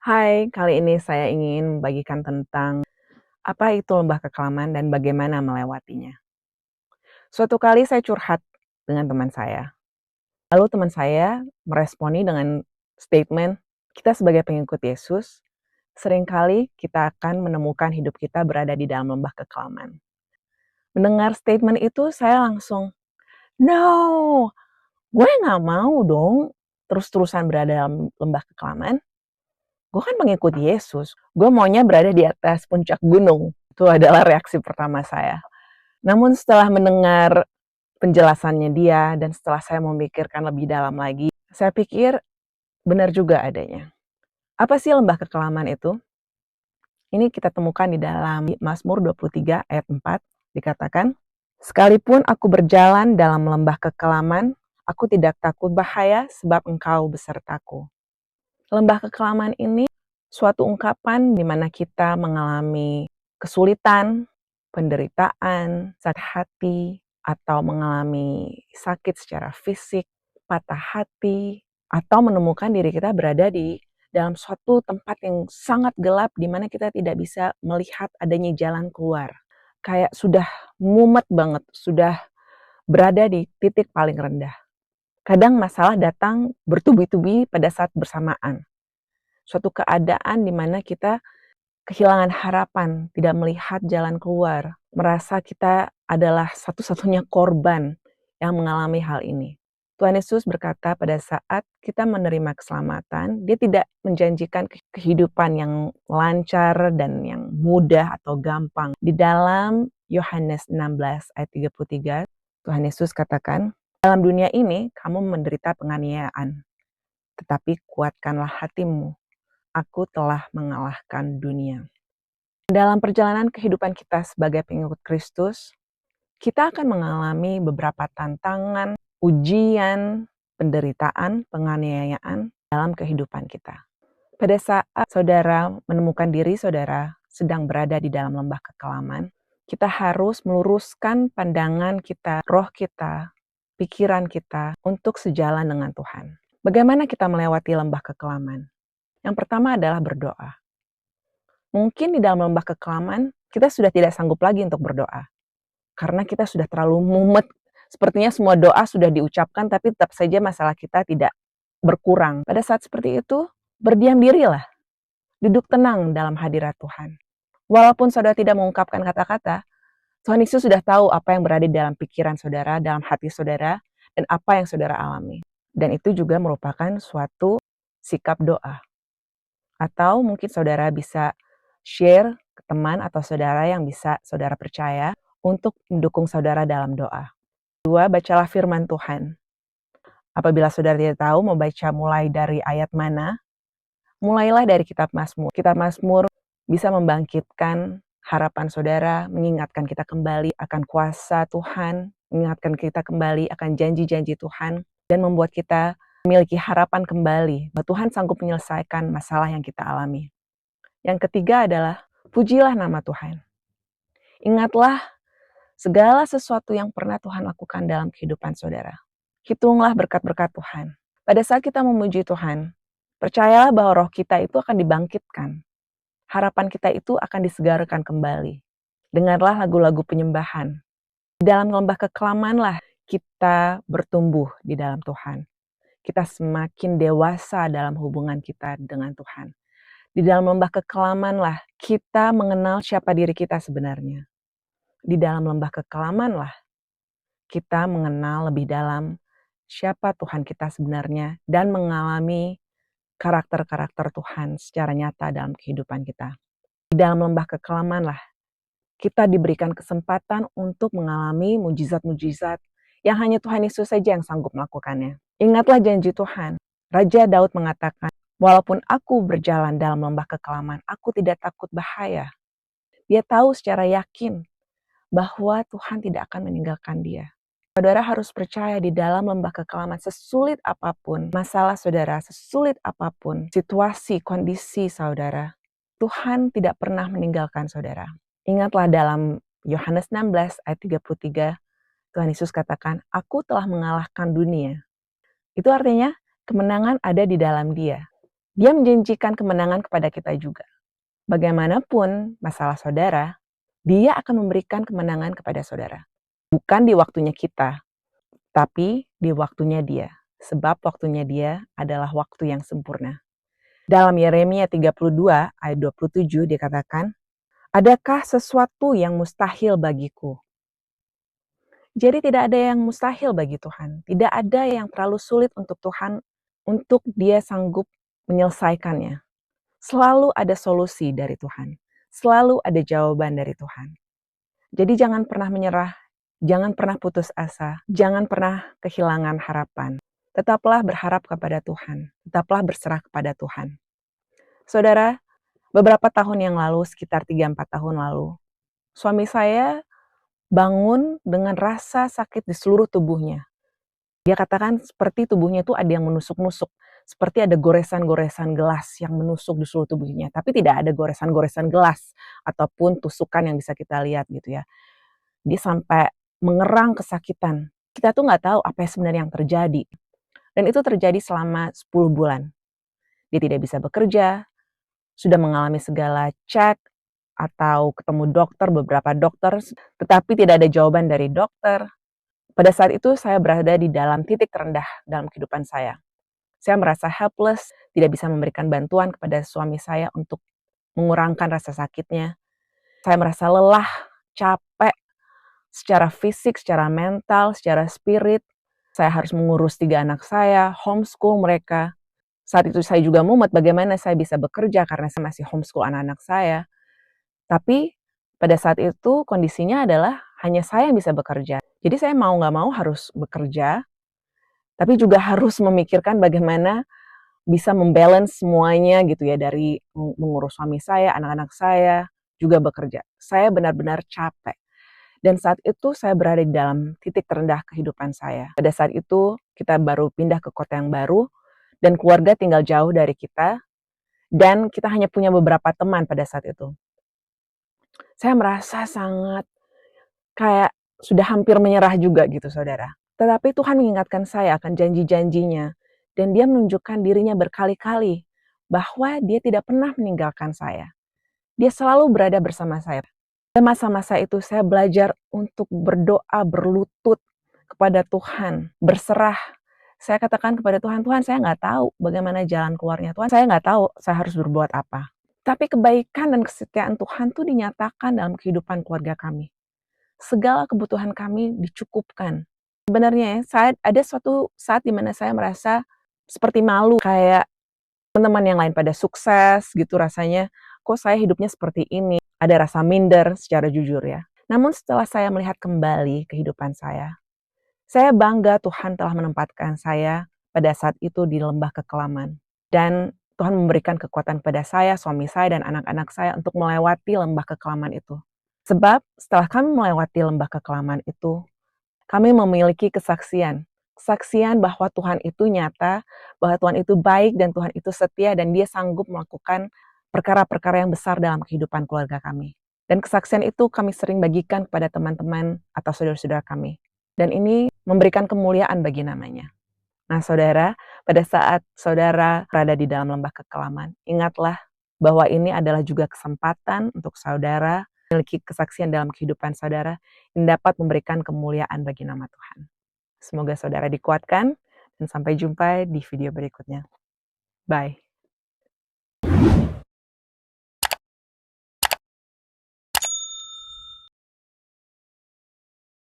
Hai, kali ini saya ingin membagikan tentang apa itu lembah kekelaman dan bagaimana melewatinya. Suatu kali saya curhat dengan teman saya. Lalu teman saya meresponi dengan statement, kita sebagai pengikut Yesus, seringkali kita akan menemukan hidup kita berada di dalam lembah kekelaman. Mendengar statement itu saya langsung, no, gue nggak mau dong terus-terusan berada dalam lembah kekelaman. Gue kan pengikut Yesus, gue maunya berada di atas puncak gunung. Itu adalah reaksi pertama saya. Namun setelah mendengar penjelasannya dia dan setelah saya memikirkan lebih dalam lagi, saya pikir benar juga adanya. Apa sih lembah kekelaman itu? Ini kita temukan di dalam Mazmur 23 ayat 4, dikatakan, sekalipun aku berjalan dalam lembah kekelaman, aku tidak takut bahaya sebab engkau besertaku. Lembah kekelaman ini suatu ungkapan di mana kita mengalami kesulitan, penderitaan, sakit hati, atau mengalami sakit secara fisik, patah hati, atau menemukan diri kita berada di dalam suatu tempat yang sangat gelap di mana kita tidak bisa melihat adanya jalan keluar. Kayak sudah mumet banget, sudah berada di titik paling rendah. Kadang masalah datang bertubi-tubi pada saat bersamaan. Suatu keadaan di mana kita kehilangan harapan, tidak melihat jalan keluar, merasa kita adalah satu-satunya korban yang mengalami hal ini. Tuhan Yesus berkata pada saat kita menerima keselamatan, dia tidak menjanjikan kehidupan yang lancar dan yang mudah atau gampang. Di dalam Yohanes 16 ayat 33, Tuhan Yesus katakan, dalam dunia ini kamu menderita penganiayaan, tetapi kuatkanlah hatimu, aku telah mengalahkan dunia. Dalam perjalanan kehidupan kita sebagai pengikut Kristus, kita akan mengalami beberapa tantangan, ujian, penderitaan, penganiayaan dalam kehidupan kita. Pada saat saudara menemukan diri saudara sedang berada di dalam lembah kekelaman, kita harus meluruskan pandangan kita, roh kita, pikiran kita untuk sejalan dengan Tuhan. Bagaimana kita melewati lembah kekelaman? Yang pertama adalah berdoa. Mungkin di dalam lembah kekelaman, kita sudah tidak sanggup lagi untuk berdoa. Karena kita sudah terlalu mumet. Sepertinya semua doa sudah diucapkan, tapi tetap saja masalah kita tidak berkurang. Pada saat seperti itu, berdiam dirilah. Duduk tenang dalam hadirat Tuhan. Walaupun saudara tidak mengungkapkan kata-kata, Tuhan Yesus sudah tahu apa yang berada di dalam pikiran saudara, dalam hati saudara, dan apa yang saudara alami. Dan itu juga merupakan suatu sikap doa. Atau mungkin saudara bisa share ke teman atau saudara yang bisa saudara percaya untuk mendukung saudara dalam doa. Kedua, bacalah firman Tuhan. Apabila saudara tidak tahu mau baca mulai dari ayat mana, mulailah dari kitab Mazmur. Kitab Mazmur bisa membangkitkan harapan saudara, mengingatkan kita kembali akan kuasa Tuhan, mengingatkan kita kembali akan janji-janji Tuhan, dan membuat kita memiliki harapan kembali bahwa Tuhan sanggup menyelesaikan masalah yang kita alami. Yang ketiga adalah pujilah nama Tuhan. Ingatlah segala sesuatu yang pernah Tuhan lakukan dalam kehidupan saudara. Hitunglah berkat-berkat Tuhan. Pada saat kita memuji Tuhan, percayalah bahwa roh kita itu akan dibangkitkan. Harapan kita itu akan disegarkan kembali. Dengarlah lagu-lagu penyembahan. Di dalam lembah kekelamanlah kita bertumbuh di dalam Tuhan. Kita semakin dewasa dalam hubungan kita dengan Tuhan. Di dalam lembah kekelamanlah kita mengenal siapa diri kita sebenarnya. Di dalam lembah kekelamanlah kita mengenal lebih dalam siapa Tuhan kita sebenarnya dan mengalami karakter-karakter Tuhan secara nyata dalam kehidupan kita. Di dalam lembah kekelamanlah kita diberikan kesempatan untuk mengalami mujizat-mujizat yang hanya Tuhan Yesus saja yang sanggup melakukannya. Ingatlah janji Tuhan. Raja Daud mengatakan, walaupun aku berjalan dalam lembah kekelaman, aku tidak takut bahaya. Dia tahu secara yakin bahwa Tuhan tidak akan meninggalkan dia. Saudara harus percaya di dalam lembah kekelaman, sesulit apapun masalah saudara, sesulit apapun situasi, kondisi saudara, Tuhan tidak pernah meninggalkan saudara. Ingatlah dalam Yohanes 16 ayat 33, Tuhan Yesus katakan, aku telah mengalahkan dunia. Itu artinya kemenangan ada di dalam dia. Dia menjanjikan kemenangan kepada kita juga. Bagaimanapun masalah saudara, Dia akan memberikan kemenangan kepada saudara. Bukan di waktunya kita, tapi di waktunya Dia. Sebab waktunya Dia adalah waktu yang sempurna. Dalam Yeremia 32 ayat 27 dikatakan, "Adakah sesuatu yang mustahil bagiku?" Jadi tidak ada yang mustahil bagi Tuhan. Tidak ada yang terlalu sulit untuk Tuhan, untuk Dia sanggup menyelesaikannya. Selalu ada solusi dari Tuhan. Selalu ada jawaban dari Tuhan. Jadi jangan pernah menyerah, jangan pernah putus asa, jangan pernah kehilangan harapan. Tetaplah berharap kepada Tuhan, tetaplah berserah kepada Tuhan. Saudara, beberapa tahun yang lalu, sekitar 3-4 tahun lalu, suami saya bangun dengan rasa sakit di seluruh tubuhnya. Dia katakan seperti tubuhnya itu ada yang menusuk-nusuk, seperti ada goresan-goresan gelas yang menusuk di seluruh tubuhnya. Tapi tidak ada goresan-goresan gelas ataupun tusukan yang bisa kita lihat gitu ya. Dia sampai mengerang kesakitan. Kita tuh nggak tahu apa yang sebenarnya yang terjadi. Dan itu terjadi selama 10 bulan. Dia tidak bisa bekerja, sudah mengalami segala cek atau ketemu dokter, beberapa dokter, tetapi tidak ada jawaban dari dokter. Pada saat itu saya berada di dalam titik terendah dalam kehidupan saya. Saya merasa helpless, tidak bisa memberikan bantuan kepada suami saya untuk mengurangkan rasa sakitnya. Saya merasa lelah, capek, secara fisik, secara mental, secara spirit. Saya harus mengurus 3 anak saya, homeschool mereka. Saat itu saya juga mumet bagaimana saya bisa bekerja karena saya masih homeschool anak-anak saya. Tapi pada saat itu kondisinya adalah hanya saya yang bisa bekerja. Jadi saya mau nggak mau harus bekerja, tapi juga harus memikirkan bagaimana bisa membalance semuanya gitu ya, dari mengurus suami saya, anak-anak saya, juga bekerja. Saya benar-benar capek. Dan saat itu saya berada di dalam titik terendah kehidupan saya. Pada saat itu kita baru pindah ke kota yang baru dan keluarga tinggal jauh dari kita dan kita hanya punya beberapa teman pada saat itu. Saya merasa sangat kayak sudah hampir menyerah juga gitu saudara. Tetapi Tuhan mengingatkan saya akan janji-janjinya dan Dia menunjukkan dirinya berkali-kali bahwa Dia tidak pernah meninggalkan saya. Dia selalu berada bersama saya. Pada masa-masa itu saya belajar untuk berdoa, berlutut kepada Tuhan, berserah. Saya katakan kepada Tuhan, Tuhan saya nggak tahu bagaimana jalan keluarnya. Tuhan saya nggak tahu saya harus berbuat apa. Tapi kebaikan dan kesetiaan Tuhan itu dinyatakan dalam kehidupan keluarga kami. Segala kebutuhan kami dicukupkan. Sebenarnya ada suatu saat di mana saya merasa seperti malu, kayak teman-teman yang lain pada sukses gitu rasanya, kok saya hidupnya seperti ini. Ada rasa minder secara jujur ya. Namun setelah saya melihat kembali kehidupan saya bangga Tuhan telah menempatkan saya pada saat itu di lembah kekelaman. Dan Tuhan memberikan kekuatan pada saya, suami saya, dan anak-anak saya untuk melewati lembah kekelaman itu. Sebab setelah kami melewati lembah kekelaman itu, kami memiliki kesaksian. Kesaksian bahwa Tuhan itu nyata, bahwa Tuhan itu baik dan Tuhan itu setia dan Dia sanggup melakukan perkara-perkara yang besar dalam kehidupan keluarga kami. Dan kesaksian itu kami sering bagikan kepada teman-teman atau saudara-saudara kami. Dan ini memberikan kemuliaan bagi namanya. Nah saudara, pada saat saudara berada di dalam lembah kekelaman, ingatlah bahwa ini adalah juga kesempatan untuk saudara memiliki kesaksian dalam kehidupan saudara yang dapat memberikan kemuliaan bagi nama Tuhan. Semoga saudara dikuatkan dan sampai jumpa di video berikutnya. Bye.